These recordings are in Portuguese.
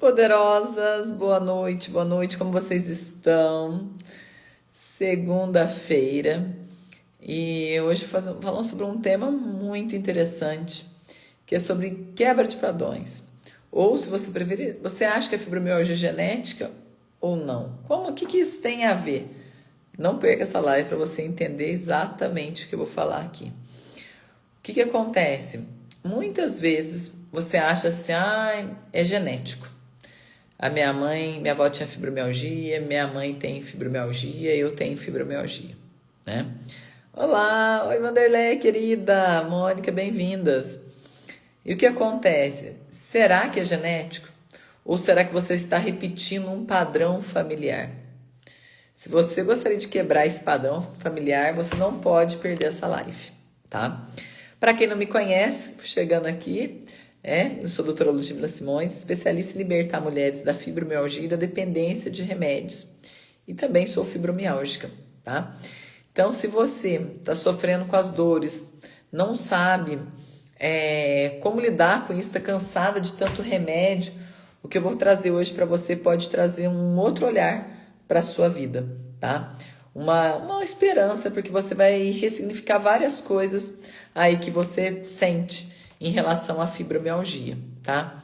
Poderosas, boa noite, como vocês estão? Segunda-feira e hoje falamos sobre um tema muito interessante, que é sobre quebra de padrões. Ou, se você preferir, você acha que a fibromialgia é genética ou não? O que isso tem a ver? Não perca essa live para você entender exatamente o que eu vou falar aqui. O que acontece? Muitas vezes você acha assim, é genético. A minha avó tinha fibromialgia, minha mãe tem fibromialgia, eu tenho fibromialgia, né? Olá, oi Vanderlei, querida, Mônica, bem-vindas. E o que acontece? Será que é genético? Ou será que você está repetindo um padrão familiar? Se você gostaria de quebrar esse padrão familiar, você não pode perder essa live, tá? Para quem não me conhece, chegando aqui, eu sou a doutora Ludmila Simões, especialista em libertar mulheres da fibromialgia e da dependência de remédios. E também sou fibromialgica, tá? Então, se você está sofrendo com as dores, não sabe como lidar com isso, está cansada de tanto remédio, o que eu vou trazer hoje para você pode trazer um outro olhar para a sua vida, tá? Uma esperança, porque você vai ressignificar várias coisas aí que você sente em relação à fibromialgia, tá?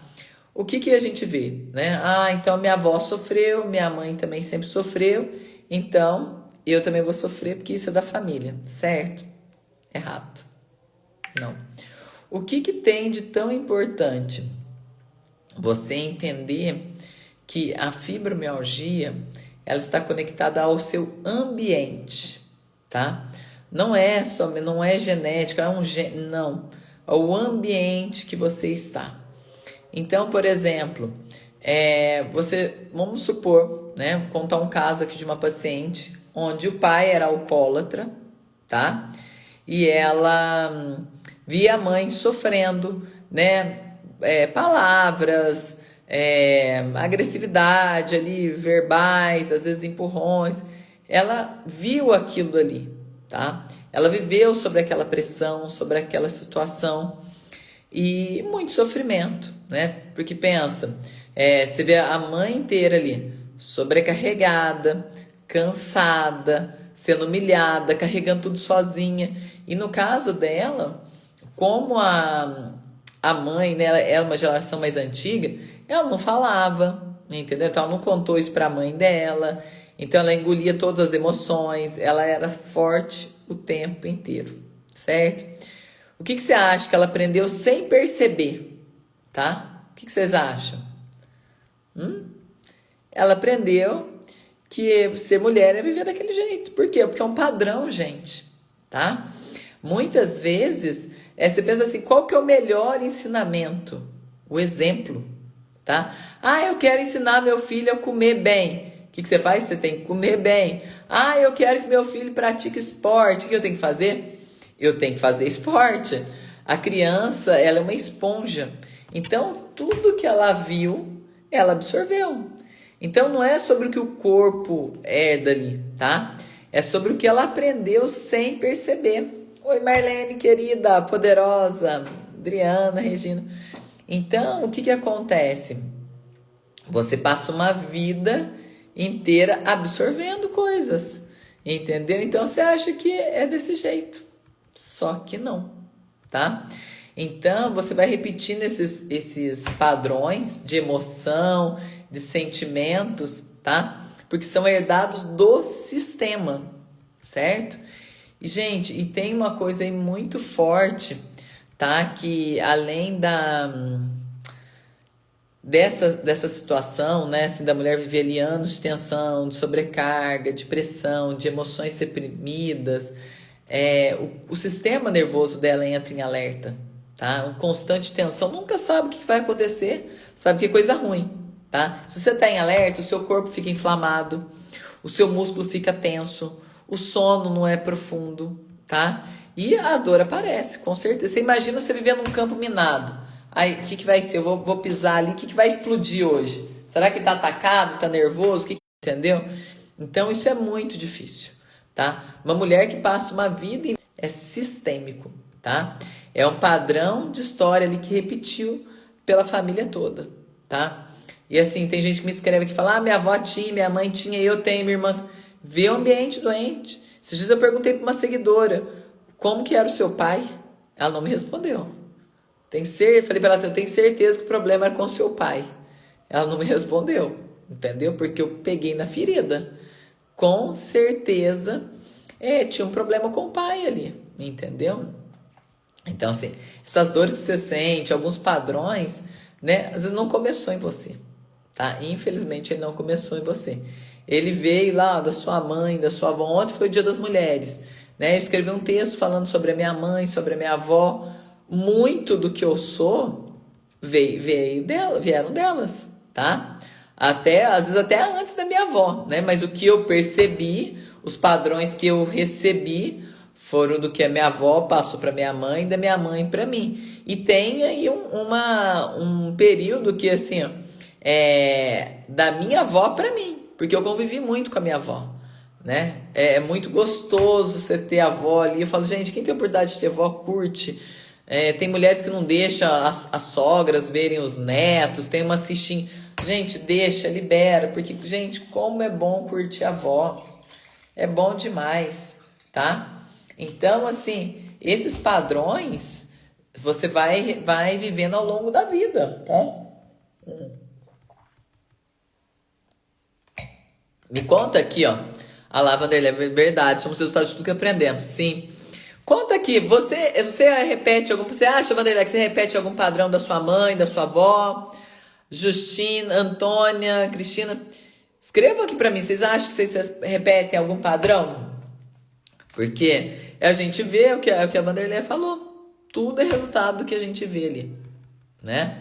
O que a gente vê, né? Então minha avó sofreu, minha mãe também sempre sofreu, então eu também vou sofrer porque isso é da família, certo? Errado. Não. O que tem de tão importante você entender que a fibromialgia, ela está conectada ao seu ambiente, tá? Não é genética, não. É o ambiente que você está. Então, por exemplo, vamos supor, né? Vou contar um caso aqui de uma paciente onde o pai era alcoólatra, tá? E ela via a mãe sofrendo, né? Palavras, agressividade ali, verbais, às vezes empurrões. Ela viu aquilo ali, tá? Ela viveu sobre aquela pressão, sobre aquela situação e muito sofrimento, né? Porque pensa, você vê a mãe inteira ali, sobrecarregada, cansada, sendo humilhada, carregando tudo sozinha. E no caso dela, como a mãe, né, ela é uma geração mais antiga, ela não falava, entendeu? Então ela não contou isso para a mãe dela, então ela engolia todas as emoções, ela era forte o tempo inteiro, certo? O que você acha que ela aprendeu sem perceber, tá? O que vocês acham? Ela aprendeu que ser mulher é viver daquele jeito. Por quê? Porque é um padrão, gente, tá? Muitas vezes, você pensa assim, qual que é o melhor ensinamento? O exemplo, tá? Eu quero ensinar meu filho a comer bem. O que você faz? Você tem que comer bem. Eu quero que meu filho pratique esporte. O que eu tenho que fazer? Eu tenho que fazer esporte. A criança, ela é uma esponja. Então, tudo que ela viu, ela absorveu. Então, não é sobre o que o corpo herda ali, tá? É sobre o que ela aprendeu sem perceber. Oi, Marlene, querida, poderosa, Adriana, Regina. Então, o que acontece? Você passa uma vida inteira absorvendo coisas, entendeu? Então, você acha que é desse jeito, só que não, tá? Então, você vai repetindo esses padrões de emoção, de sentimentos, tá? Porque são herdados do sistema, certo? E, gente, tem uma coisa aí muito forte, tá? Que além dessa situação, né? Assim, da mulher viver ali anos de tensão, de sobrecarga, de pressão, de emoções reprimidas, o sistema nervoso dela entra em alerta, tá? Uma constante tensão, nunca sabe o que vai acontecer, sabe que é coisa ruim, tá? Se você está em alerta, o seu corpo fica inflamado, o seu músculo fica tenso, o sono não é profundo, tá? E a dor aparece, com certeza. Você imagina você vivendo num campo minado. Aí, o que vai ser? Eu vou pisar ali, o que vai explodir hoje? Será que tá atacado, tá nervoso? Entendeu? Então, isso é muito difícil, tá? Uma mulher que passa uma vida é sistêmico, tá? É um padrão de história ali que repetiu pela família toda, tá? E assim, tem gente que me escreve que fala, minha avó tinha, minha mãe tinha, eu tenho, minha irmã. Vê o ambiente doente. Esses dias eu perguntei para uma seguidora, como que era o seu pai? Ela não me respondeu. Falei para ela assim, eu tenho certeza que o problema era com o seu pai. Ela não me respondeu, entendeu? Porque eu peguei na ferida. Com certeza, tinha um problema com o pai ali, entendeu? Então, assim, essas dores que você sente, alguns padrões, né? Às vezes não começou em você, tá? Infelizmente, ele não começou em você. Ele veio lá da sua mãe, da sua avó. Ontem foi o Dia das Mulheres, né? Eu escrevi um texto falando sobre a minha mãe, sobre a minha avó. Muito do que eu sou vieram delas, tá? Às vezes até antes da minha avó, né? Mas o que eu percebi, os padrões que eu recebi foram do que a minha avó passou para minha mãe e da minha mãe para mim. E tem aí um período que, assim, ó, da minha avó para mim, porque eu convivi muito com a minha avó, né? É muito gostoso você ter a avó ali. Eu falo, gente, quem tem a oportunidade de ter avó, curte. Tem mulheres que não deixam as sogras verem os netos, tem uma assistir. Gente, deixa, libera, porque, gente, como é bom curtir a avó. É bom demais, tá? Então, assim, esses padrões você vai vivendo ao longo da vida, tá? Me conta aqui, ó. A lá, Vanderlei, é verdade, somos resultados de tudo que aprendemos. Sim. Conta aqui, você repete algum... Você acha, Vanderlei, que você repete algum padrão da sua mãe, da sua avó? Justina, Antônia, Cristina? Escrevam aqui pra mim, vocês acham que vocês repetem algum padrão? Porque a gente vê o que a Vanderlei falou. Tudo é resultado do que a gente vê ali, né?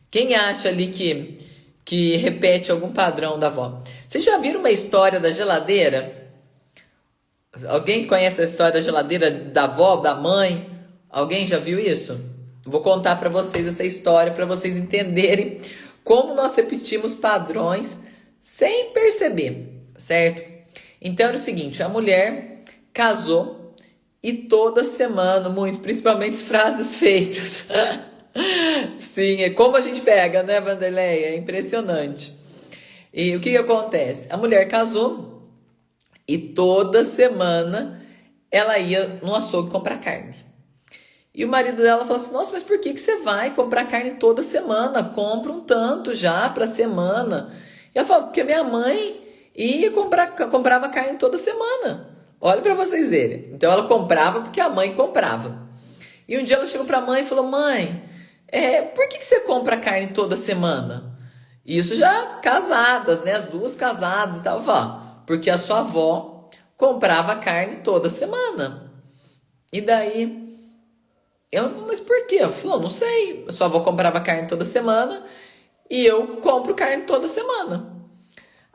Quem acha ali que repete algum padrão da avó? Vocês já viram uma história da geladeira? Alguém conhece a história da geladeira da avó, da mãe? Alguém já viu isso? Vou contar para vocês essa história para vocês entenderem como nós repetimos padrões sem perceber, certo? Então era o seguinte, a mulher casou e toda semana, principalmente frases feitas. Sim, é como a gente pega, né, Vanderlei? É impressionante. E o que acontece? A mulher casou e toda semana ela ia no açougue comprar carne. E o marido dela falou assim, nossa, mas por que você vai comprar carne toda semana? Compra um tanto já pra semana. E ela falou, porque minha mãe comprava carne toda semana. Olha pra vocês verem. Então ela comprava porque a mãe comprava. E um dia ela chegou pra mãe e falou, mãe, por que você compra carne toda semana? Isso já casadas, né? As duas casadas e tal. Porque a sua avó comprava carne toda semana. E daí, ela, mas por quê? Ela falou, não sei. A sua avó comprava carne toda semana e eu compro carne toda semana.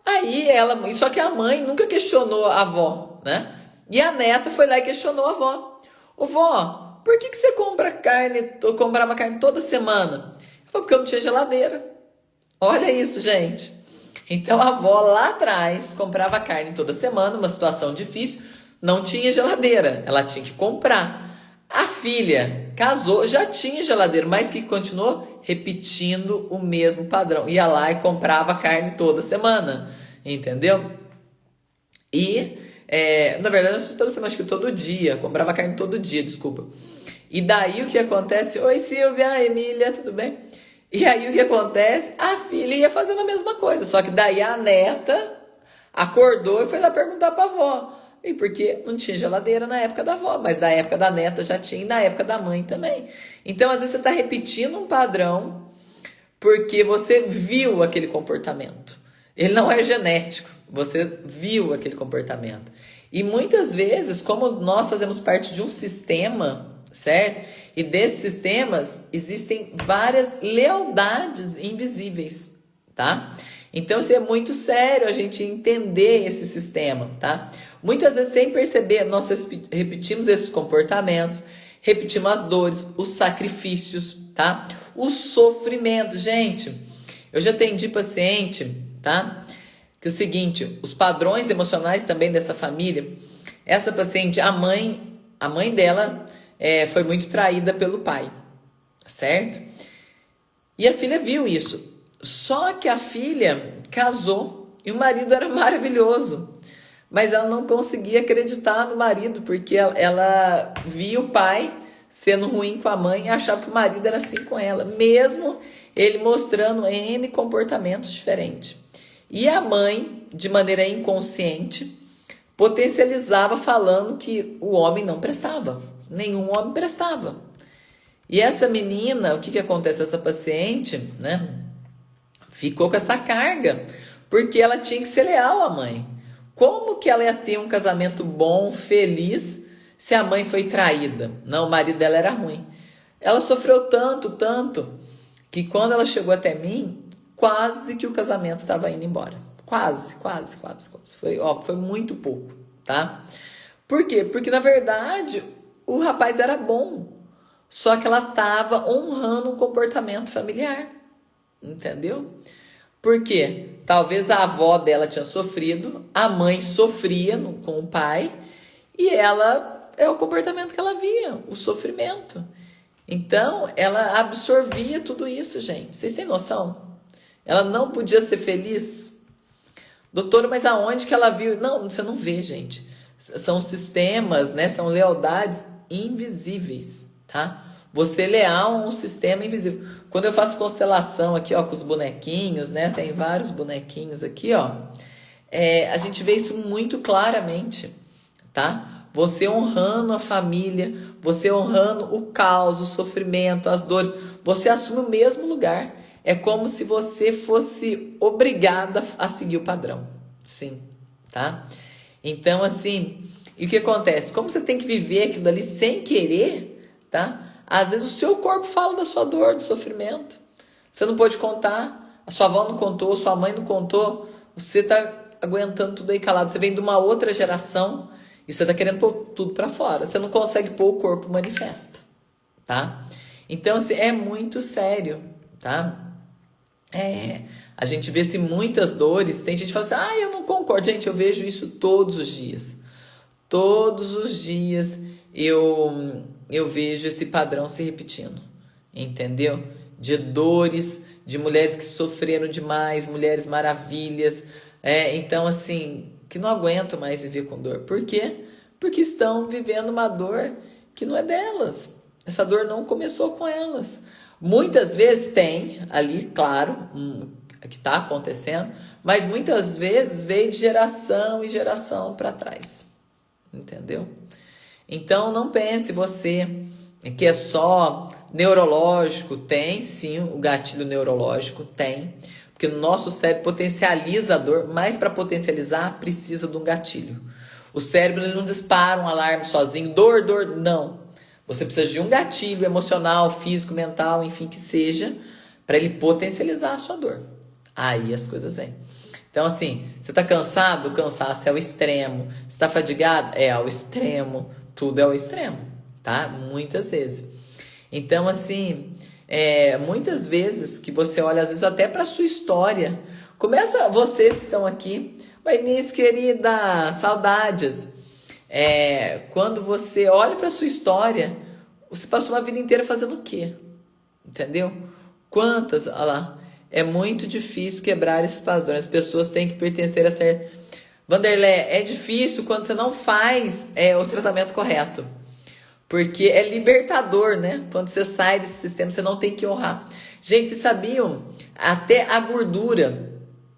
Aí só que a mãe nunca questionou a avó, né? E a neta foi lá e questionou a avó. Ô vó, por que você comprava carne toda semana? Ela falou, porque eu não tinha geladeira. Olha isso, gente. Então a avó lá atrás comprava carne toda semana, uma situação difícil, não tinha geladeira, ela tinha que comprar. A filha casou, já tinha geladeira, mas que continuou repetindo o mesmo padrão. Ia lá e comprava carne toda semana, entendeu? E, na verdade, toda semana, acho que todo dia, comprava carne todo dia, desculpa. E daí o que acontece? Oi, Silvia, Emília, tudo bem? E aí o que acontece? A filha ia fazendo a mesma coisa, só que daí a neta acordou e foi lá perguntar pra avó. E porque não tinha geladeira na época da avó, mas na época da neta já tinha e na época da mãe também. Então, às vezes você está repetindo um padrão porque você viu aquele comportamento. Ele não é genético, você viu aquele comportamento. E muitas vezes, como nós fazemos parte de um sistema, certo? E desses sistemas existem várias lealdades invisíveis, tá? Então, isso é muito sério a gente entender esse sistema, tá? Muitas vezes, sem perceber, nós repetimos esses comportamentos, repetimos as dores, os sacrifícios, tá? O sofrimento. Gente, eu já atendi paciente, tá? Que é o seguinte, os padrões emocionais também dessa família, essa paciente, a mãe dela foi muito traída pelo pai, certo? E a filha viu isso. Só que a filha casou e o marido era maravilhoso, mas ela não conseguia acreditar no marido, porque ela via o pai sendo ruim com a mãe e achava que o marido era assim com ela, mesmo ele mostrando N comportamentos diferentes. E a mãe, de maneira inconsciente, potencializava falando que o homem não prestava, nenhum homem prestava. E essa menina, o que acontece? Essa paciente, né, ficou com essa carga, porque ela tinha que ser leal à mãe. Como que ela ia ter um casamento bom, feliz, se a mãe foi traída? Não, o marido dela era ruim. Ela sofreu tanto, tanto, que quando ela chegou até mim, quase que o casamento estava indo embora. Quase. Foi muito pouco, tá? Por quê? Porque, na verdade, o rapaz era bom, só que ela estava honrando um comportamento familiar, entendeu? Por quê? Talvez a avó dela tinha sofrido, a mãe sofria com o pai, e ela, é o comportamento que ela via, o sofrimento. Então, ela absorvia tudo isso, gente. Vocês têm noção? Ela não podia ser feliz. Doutora, mas aonde que ela viu? Não, você não vê, gente. São sistemas, né? São lealdades invisíveis, tá? Você é leal a um sistema invisível. Quando eu faço constelação aqui, ó, com os bonequinhos, né? Tem vários bonequinhos aqui, ó. A gente vê isso muito claramente, tá? Você honrando a família, você honrando o caos, o sofrimento, as dores. Você assume o mesmo lugar. É como se você fosse obrigada a seguir o padrão. Sim, tá? Então, assim, e o que acontece? Como você tem que viver aquilo ali sem querer, tá? Às vezes o seu corpo fala da sua dor, do sofrimento. Você não pode contar, a sua avó não contou, sua mãe não contou, você tá aguentando tudo aí calado. Você vem de uma outra geração e você tá querendo pôr tudo pra fora. Você não consegue pôr, o corpo manifesta, tá? Então, assim, é muito sério, tá? A gente vê assim, muitas dores. Tem gente que fala assim, eu não concordo. Gente, eu vejo isso todos os dias. Todos os dias eu vejo esse padrão se repetindo. Entendeu? De dores, de mulheres que sofreram demais, mulheres maravilhas. Então, assim, que não aguentam mais viver com dor. Por quê? Porque estão vivendo uma dor que não é delas. Essa dor não começou com elas. Muitas vezes tem ali, claro, que está acontecendo, mas muitas vezes veio de geração e geração para trás, entendeu? Então não pense você que é só neurológico. Tem sim o gatilho neurológico, tem, porque o nosso cérebro potencializa a dor, mas para potencializar precisa de um gatilho. O cérebro ele não dispara um alarme sozinho, dor, não. Você precisa de um gatilho emocional, físico, mental, enfim, que seja, para ele potencializar a sua dor. Aí as coisas vêm. Então, assim, você está cansado? O cansaço é ao extremo. Você está fadigado? É ao extremo. Tudo é ao extremo, tá? Muitas vezes. Então, assim, muitas vezes que você olha, às vezes, até para a sua história. Começa, vocês que estão aqui. Oi, Inês, querida, saudades. Quando você olha para sua história, você passou uma vida inteira fazendo o quê? Entendeu? Quantas, olha lá, é muito difícil quebrar esses padrões. As pessoas têm que pertencer a ser... Vanderlé, é difícil quando você não faz o tratamento correto. Porque é libertador, né? Quando você sai desse sistema, você não tem que honrar. Gente, vocês sabiam? Até a gordura.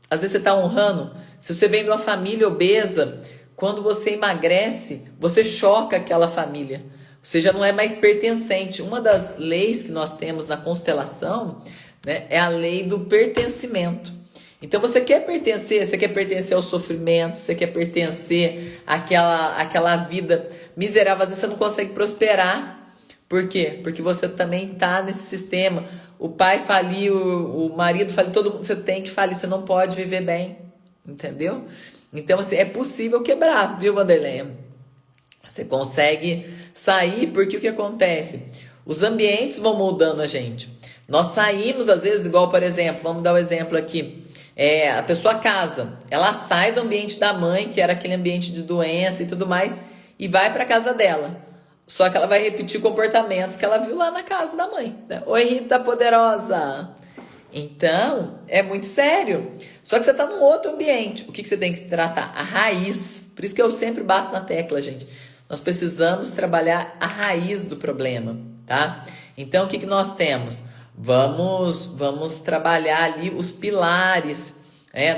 Às vezes você está honrando. Se você vem de uma família obesa... Quando você emagrece, você choca aquela família. Você já não é mais pertencente. Uma das leis que nós temos na constelação, né, é a lei do pertencimento. Então você quer pertencer ao sofrimento, você quer pertencer àquela vida miserável. Às vezes você não consegue prosperar. Por quê? Porque você também está nesse sistema. O pai faliu, o marido faliu, todo mundo. Você tem que falir, você não pode viver bem. Entendeu? Então, assim, é possível quebrar, viu, Vanderlei? Você consegue sair, porque o que acontece? Os ambientes vão moldando a gente. Nós saímos, às vezes, igual, por exemplo, vamos dar um exemplo aqui. A pessoa casa, ela sai do ambiente da mãe, que era aquele ambiente de doença e tudo mais, e vai para casa dela. Só que ela vai repetir comportamentos que ela viu lá na casa da mãe, né? Oi, Rita Poderosa! Então, é muito sério. Só que você está num outro ambiente. O que você tem que tratar? A raiz. Por isso que eu sempre bato na tecla, gente. Nós precisamos trabalhar a raiz do problema, tá? Então, o que nós temos? Vamos trabalhar ali os pilares,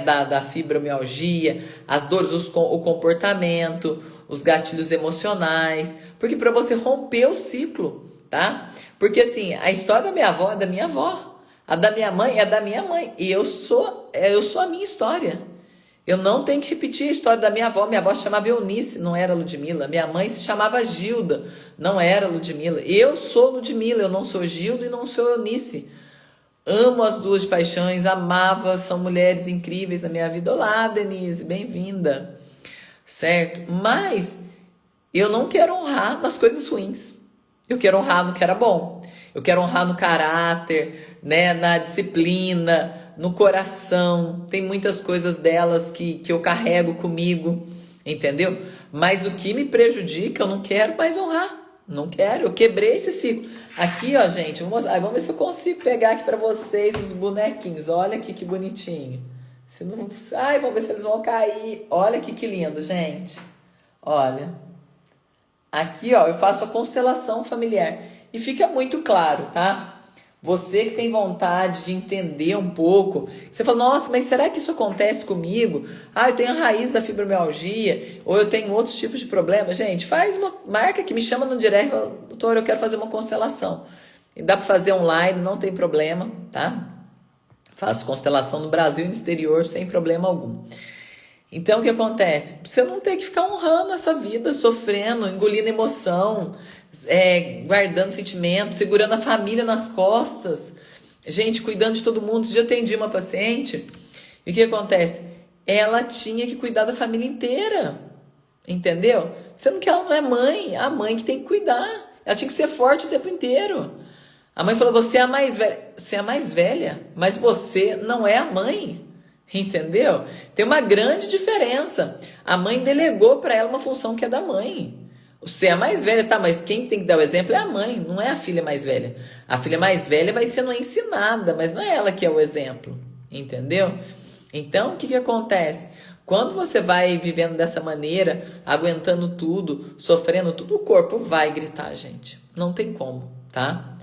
da fibromialgia, as dores, o comportamento, os gatilhos emocionais. Porque para você romper o ciclo, tá? Porque assim, a história da minha avó é da minha avó. A da minha mãe é da minha mãe. E eu sou a minha história. Eu não tenho que repetir a história da minha avó. Minha avó se chamava Eunice, não era Ludmila. Minha mãe se chamava Gilda, não era Ludmila. Eu sou Ludmila, eu não sou Gilda e não sou Eunice. Amo as duas paixões, amava, são mulheres incríveis na minha vida. Olá, Denise, bem-vinda. Certo? Mas eu não quero honrar nas coisas ruins. Eu quero honrar no que era bom. Eu quero honrar no caráter, na disciplina, no coração. Tem muitas coisas delas que eu carrego comigo, entendeu? Mas o que me prejudica, eu não quero mais honrar. Não quero, eu quebrei esse ciclo. Aqui, ó, gente, vamos ver se eu consigo pegar aqui pra vocês os bonequinhos. Olha aqui que bonitinho. Se não, vamos ver se eles vão cair. Olha aqui que lindo, gente. Olha. Aqui, ó, eu faço a constelação familiar. E fica muito claro, tá? Você que tem vontade de entender um pouco, você fala, nossa, mas será que isso acontece comigo? Eu tenho a raiz da fibromialgia, ou eu tenho outros tipos de problemas. Gente, marca que me chama no direct, fala, doutor, eu quero fazer uma constelação. E dá para fazer online, não tem problema, tá? Faço constelação no Brasil e no exterior sem problema algum. Então, o que acontece? Você não tem que ficar honrando essa vida, sofrendo, engolindo emoção, guardando sentimentos, segurando a família nas costas. Gente, cuidando de todo mundo. Eu atendi uma paciente e o que acontece? Ela tinha que cuidar da família inteira, entendeu? Sendo que ela não é mãe, a mãe que tem que cuidar. Ela tinha que ser forte o tempo inteiro. A mãe falou, você é a mais velha. Você é a mais velha, mas você não é a mãe. Entendeu? Tem uma grande diferença. A mãe delegou para ela uma função que é da mãe. Você é a mais velha, tá? Mas quem tem que dar o exemplo é a mãe, não é a filha mais velha. A filha mais velha vai sendo ensinada, mas não é ela que é o exemplo. Entendeu? Então, o que acontece? Quando você vai vivendo dessa maneira, aguentando tudo, sofrendo tudo, o corpo vai gritar, gente. Não tem como, tá?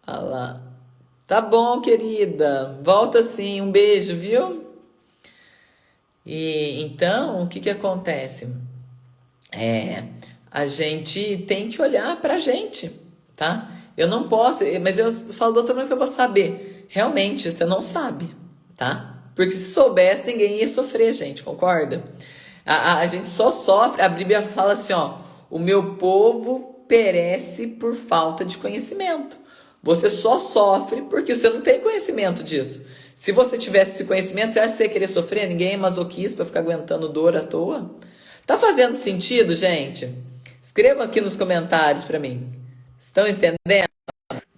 Olha lá. Tá bom, querida. Volta sim. Um beijo, viu? E então, o que acontece? A gente tem que olhar pra gente, tá? Eu não posso, mas eu falo, doutor, como é que eu vou saber? Realmente, você não sabe, tá? Porque se soubesse, ninguém ia sofrer, gente, concorda? A gente só sofre, a Bíblia fala assim, ó, o meu povo perece por falta de conhecimento. Você só sofre porque você não tem conhecimento disso. Se você tivesse esse conhecimento, você acha que você ia querer sofrer? Ninguém é masoquista para ficar aguentando dor à toa. Tá fazendo sentido, gente? Escreva aqui nos comentários para mim. Estão entendendo?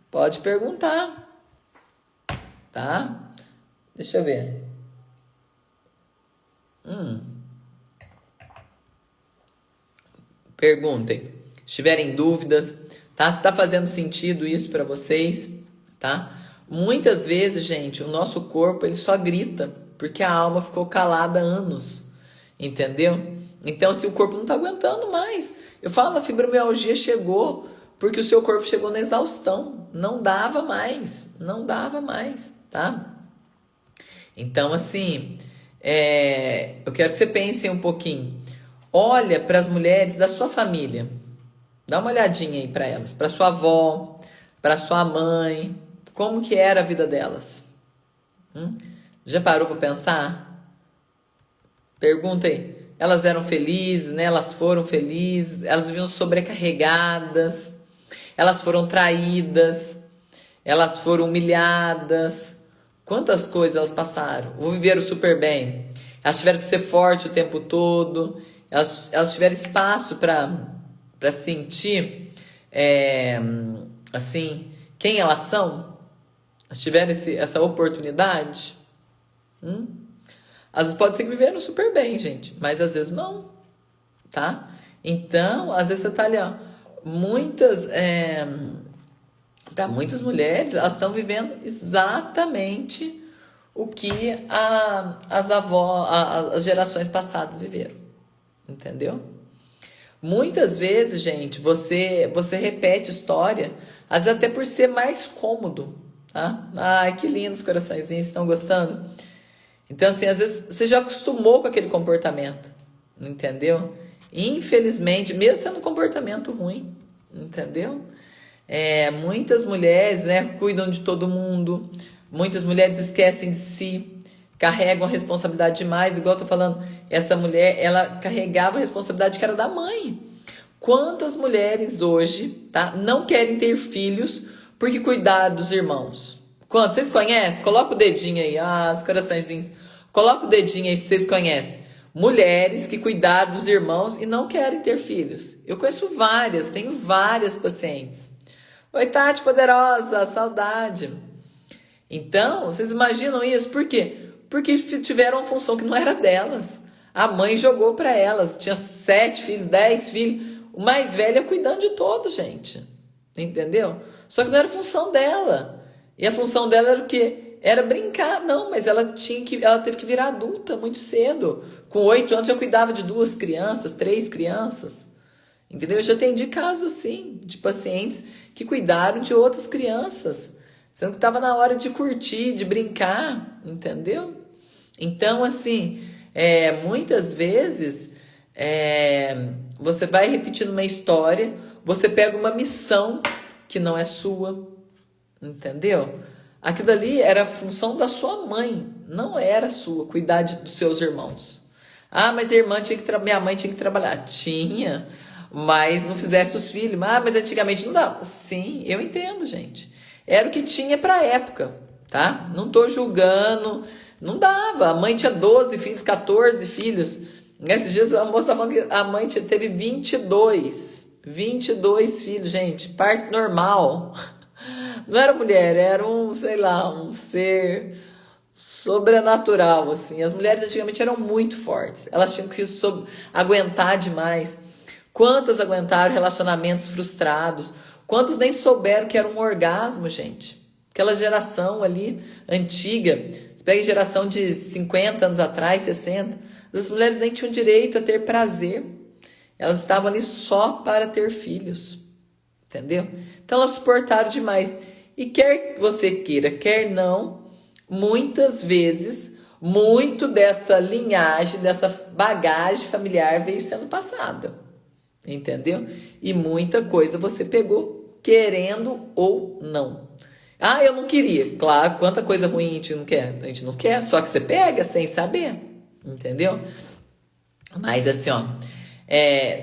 Pode perguntar. Tá? Deixa eu ver. Perguntem. Se tiverem dúvidas, tá? Se tá fazendo sentido isso para vocês, tá? Muitas vezes, gente, o nosso corpo ele só grita porque a alma ficou calada há anos, entendeu? Então, se o corpo não tá aguentando mais, eu falo, a fibromialgia chegou porque o seu corpo chegou na exaustão, não dava mais, tá? Então, assim, eu quero que você pense um pouquinho. Olha para as mulheres da sua família. Dá uma olhadinha aí para elas, para sua avó, para sua mãe, como que era a vida delas? Já parou para pensar? Pergunta aí. Elas eram felizes, né? Elas foram felizes, elas viviam sobrecarregadas, elas foram traídas, elas foram humilhadas. Quantas coisas elas passaram? Ou viveram super bem? Elas tiveram que ser fortes o tempo todo, elas tiveram espaço para sentir, assim, quem elas são? Elas tiveram essa oportunidade? Às vezes pode ser que viveram super bem, gente, mas às vezes não, tá? Então, às vezes você tá ali, ó, muitas Para muitas mulheres, elas estão vivendo exatamente o que as gerações passadas viveram, entendeu? Muitas vezes, gente, você repete história, às vezes até por ser mais cômodo, tá? Ai, que lindos coraçõezinhos, estão gostando? Então, assim, às vezes você já acostumou com aquele comportamento, entendeu? Infelizmente, mesmo sendo um comportamento ruim, entendeu? Muitas mulheres, né, cuidam de todo mundo, muitas mulheres esquecem de si, carregam a responsabilidade demais, igual eu tô falando, essa mulher, ela carregava a responsabilidade que era da mãe. Quantas mulheres hoje, tá, não querem ter filhos porque cuidaram dos irmãos? Quantos? Vocês conhecem? Coloca o dedinho aí, os coraçõezinhos. Coloca o dedinho aí se vocês conhecem. Mulheres que cuidaram dos irmãos e não querem ter filhos. Eu conheço várias, tenho várias pacientes. Oi, Tati poderosa, saudade. Então, vocês imaginam isso? Por quê? Porque tiveram uma função que não era delas. A mãe jogou para elas. Tinha 7 filhos, 10 filhos. O mais velho ia cuidando de todos, gente. Entendeu? Só que não era função dela. E a função dela era o quê? Era brincar. Não, mas ela teve que virar adulta muito cedo. Com 8 anos já cuidava de 2 crianças, 3 crianças. Entendeu? Eu já atendi casos assim, de pacientes que cuidaram de outras crianças. Sendo que estava na hora de curtir, de brincar, entendeu? Então, assim, muitas vezes você vai repetindo uma história, você pega uma missão que não é sua, entendeu? Aquilo ali era a função da sua mãe, não era sua, cuidar dos seus irmãos. Mas minha mãe tinha que trabalhar. Tinha, mas não fizesse os filhos. Mas antigamente não dava. Sim, eu entendo, gente. Era o que tinha para a época, tá? Não tô julgando, não dava. A mãe tinha 12 filhos, 14 filhos. Nesses dias a moça estava falando que a mãe teve 22 filhos, gente. Parto normal. Não era mulher, era um ser sobrenatural, assim. As mulheres antigamente eram muito fortes. Elas tinham que aguentar demais. Quantas aguentaram relacionamentos frustrados? Quantos nem souberam que era um orgasmo, gente? Aquela geração ali, antiga. Você pega a geração de 50 anos atrás, 60. As mulheres nem tinham direito a ter prazer. Elas estavam ali só para ter filhos. Entendeu? Então elas suportaram demais. E quer você queira, quer não, muitas vezes, muito dessa linhagem, dessa bagagem familiar veio sendo passada. Entendeu? E muita coisa você pegou, querendo ou não. Eu não queria. Claro, quanta coisa ruim a gente não quer. A gente não quer, só que você pega sem saber. Entendeu? Mas assim,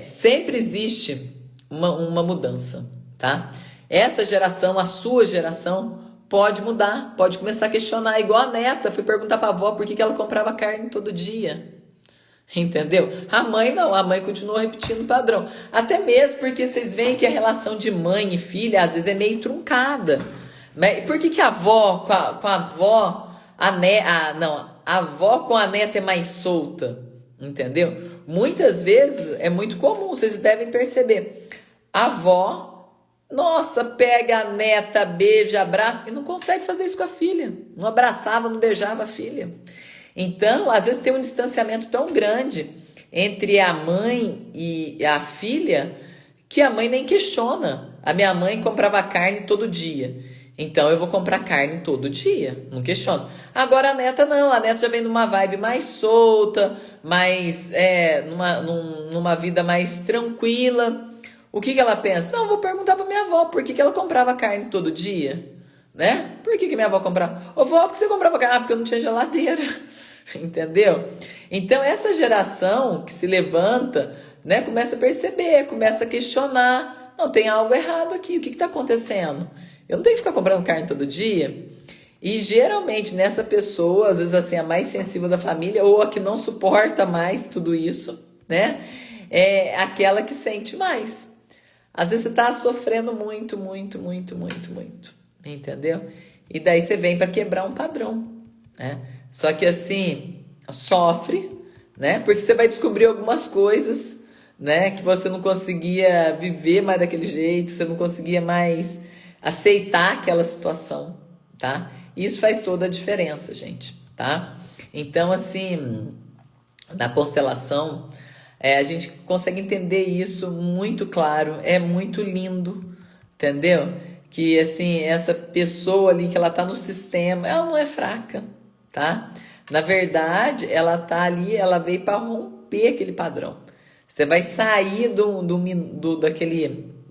sempre existe uma mudança, tá? Essa geração, a sua geração, pode mudar, pode começar a questionar. Igual a neta, fui perguntar pra avó por que ela comprava carne todo dia. Entendeu? A mãe não, a mãe continua repetindo o padrão. Até mesmo porque vocês veem que a relação de mãe e filha às vezes é meio truncada. Por que a avó com a avó, a avó com a neta é mais solta? Entendeu? Muitas vezes é muito comum, vocês devem perceber. A avó, nossa, pega a neta, beija, abraça e não consegue fazer isso com a filha. Não abraçava, não beijava a filha. Então, às vezes tem um distanciamento tão grande entre a mãe e a filha que a mãe nem questiona. A minha mãe comprava carne todo dia, então eu vou comprar carne todo dia, não questiono. Agora a neta não, a neta já vem numa vibe mais solta, numa vida mais tranquila. O que ela pensa? Não, vou perguntar pra minha avó por que ela comprava carne todo dia, né? Por que minha avó comprava? Ô vó, por que você comprava carne? Porque eu não tinha geladeira. Entendeu? Então essa geração que se levanta, né, começa a perceber, começa a questionar. Não, tem algo errado aqui, o que está acontecendo? Eu não tenho que ficar comprando carne todo dia. E geralmente nessa pessoa, às vezes assim, a mais sensível da família, ou a que não suporta mais tudo isso, né? É aquela que sente mais. Às vezes você está sofrendo muito, muito, muito, muito, muito. Entendeu? E daí você vem para quebrar um padrão, né? Só que assim, sofre, né? Porque você vai descobrir algumas coisas, né? Que você não conseguia viver mais daquele jeito, você não conseguia mais aceitar aquela situação, tá? Isso faz toda a diferença, gente, tá? Então, assim, na constelação, a gente consegue entender isso muito claro, é muito lindo, entendeu? Que, assim, essa pessoa ali, que ela tá no sistema, ela não é fraca, tá? Na verdade, ela tá ali, ela veio para romper aquele padrão. Você vai sair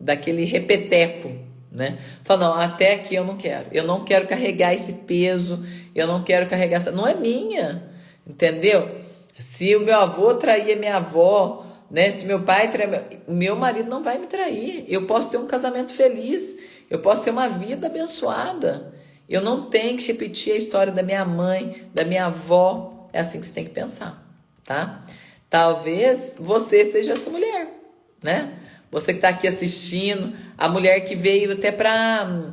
daquele repeteco, né? Fala, não, até aqui eu não quero. Eu não quero carregar esse peso, eu não quero carregar essa... Não é minha, entendeu? Se o meu avô traía minha avó, né? Se meu pai traía... Meu marido não vai me trair. Eu posso ter um casamento feliz, eu posso ter uma vida abençoada. Eu não tenho que repetir a história da minha mãe, da minha avó. É assim que você tem que pensar, tá? Talvez você seja essa mulher, né? Você que está aqui assistindo, a mulher que veio até para,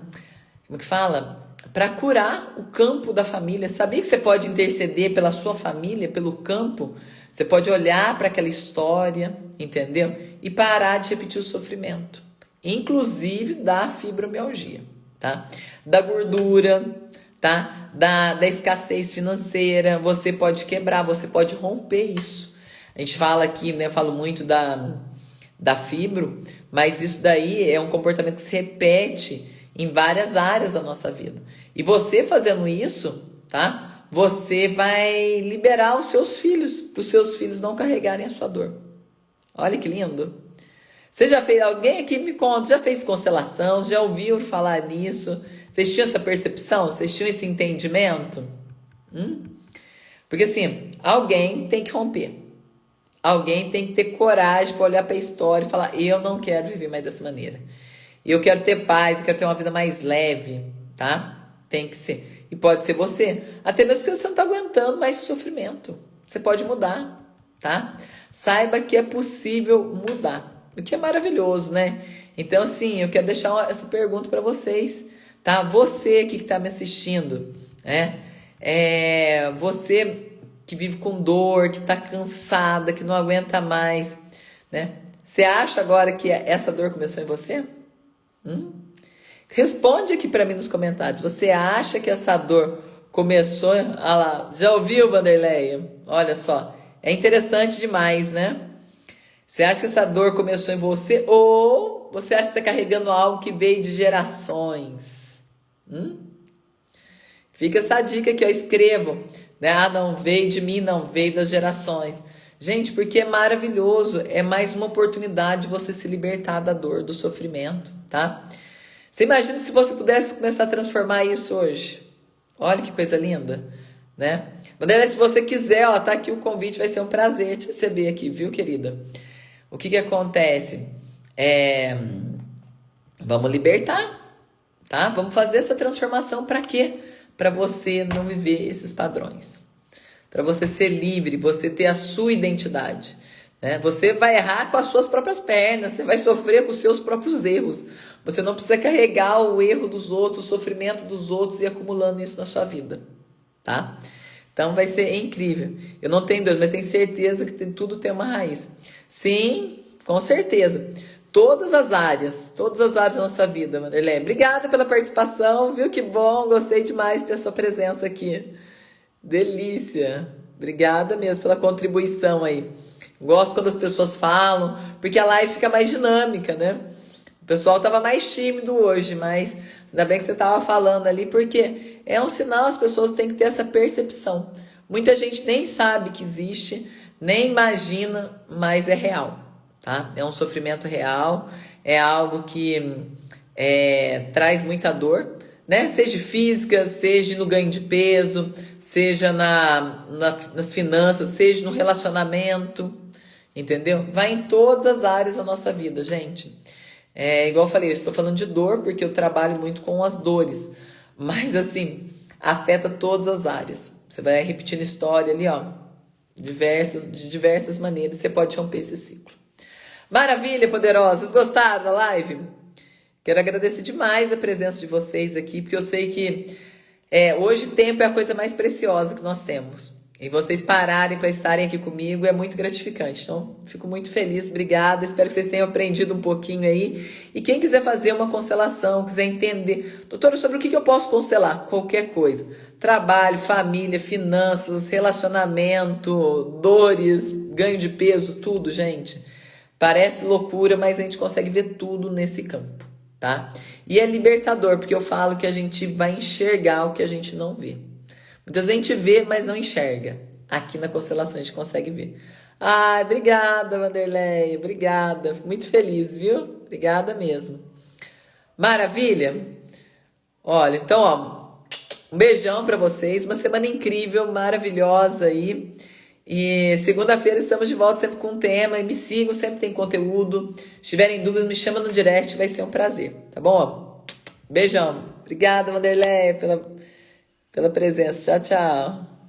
como que fala? Para curar o campo da família. Sabia que você pode interceder pela sua família, pelo campo? Você pode olhar para aquela história, entendeu? E parar de repetir o sofrimento. Inclusive da fibromialgia, tá? Da gordura, tá? Da escassez financeira. Você pode quebrar, você pode romper isso. A gente fala aqui, né? Eu falo muito da fibro, mas isso daí é um comportamento que se repete em várias áreas da nossa vida. E você fazendo isso, tá? Você vai liberar os seus filhos, para os seus filhos não carregarem a sua dor. Olha que lindo. Você já fez, alguém aqui me conta, já fez constelação, já ouviu falar nisso? Vocês tinham essa percepção? Vocês tinham esse entendimento? Porque assim, alguém tem que romper. Alguém tem que ter coragem para olhar para a história e falar, eu não quero viver mais dessa maneira. Eu quero ter paz, eu quero ter uma vida mais leve, tá? Tem que ser. E pode ser você. Até mesmo porque você não está aguentando mais sofrimento. Você pode mudar, tá? Saiba que é possível mudar. O que é maravilhoso, né? Então, assim, eu quero deixar essa pergunta para vocês, tá? Você aqui que está me assistindo, né? Você que vive com dor, que está cansada, que não aguenta mais, né? Você acha agora que essa dor começou em você? Responde aqui para mim nos comentários. Você acha que essa dor começou... Ah lá, já ouviu, Vanderleia? Olha só, é interessante demais, né? Você acha que essa dor começou em você ou você acha que está carregando algo que veio de gerações? Fica essa dica aqui, ó, escrevam. Né? Ah, não veio de mim, não veio das gerações. Gente, porque é maravilhoso, é mais uma oportunidade de você se libertar da dor, do sofrimento, tá? Você imagina se você pudesse começar a transformar isso hoje. Olha que coisa linda, né? Vanderlei, se você quiser, ó, tá aqui o convite, vai ser um prazer te receber aqui, viu, querida? O que acontece? Vamos libertar, tá? Vamos fazer essa transformação para quê? Para você não viver esses padrões. Para você ser livre, você ter a sua identidade. Né? Você vai errar com as suas próprias pernas, você vai sofrer com os seus próprios erros. Você não precisa carregar o erro dos outros, o sofrimento dos outros e acumulando isso na sua vida. Tá? Então vai ser incrível. Eu não tenho dúvida, mas tenho certeza que tudo tem uma raiz. Sim, com certeza. Todas as áreas da nossa vida, Vanderlei. Obrigada pela participação, viu? Que bom, gostei demais de ter a sua presença aqui. Delícia. Obrigada mesmo pela contribuição aí. Gosto quando as pessoas falam, porque a live fica mais dinâmica, né? O pessoal estava mais tímido hoje, mas ainda bem que você estava falando ali, porque é um sinal, as pessoas têm que ter essa percepção. Muita gente nem sabe que existe, nem imagina, mas é real. Tá? É um sofrimento real, é algo que traz muita dor, né? Seja física, seja no ganho de peso, seja nas finanças, seja no relacionamento, entendeu? Vai em todas as áreas da nossa vida, gente. Igual eu falei, eu estou falando de dor porque eu trabalho muito com as dores, mas assim, afeta todas as áreas. Você vai repetindo história ali, ó, de diversas maneiras, você pode romper esse ciclo. Maravilha, poderosos! Gostaram da live? Quero agradecer demais a presença de vocês aqui, porque eu sei que hoje tempo é a coisa mais preciosa que nós temos. E vocês pararem para estarem aqui comigo é muito gratificante. Então, fico muito feliz, obrigada. Espero que vocês tenham aprendido um pouquinho aí. E quem quiser fazer uma constelação, quiser entender, doutora, sobre o que eu posso constelar? Qualquer coisa. Trabalho, família, finanças, relacionamento, dores, ganho de peso, tudo, gente. Parece loucura, mas a gente consegue ver tudo nesse campo, tá? E é libertador, porque eu falo que a gente vai enxergar o que a gente não vê. Muitas vezes a gente vê, mas não enxerga. Aqui na constelação a gente consegue ver. Ai, obrigada, Vanderlei. Obrigada. Fico muito feliz, viu? Obrigada mesmo. Maravilha? Olha, então, ó, um beijão pra vocês. Uma semana incrível, maravilhosa aí. E segunda-feira estamos de volta sempre com um tema. E me sigam, sempre tem conteúdo. Se tiverem dúvidas, me chama no direct. Vai ser um prazer, tá bom? Beijão. Obrigada, Vanderlei, pela presença. Tchau, tchau.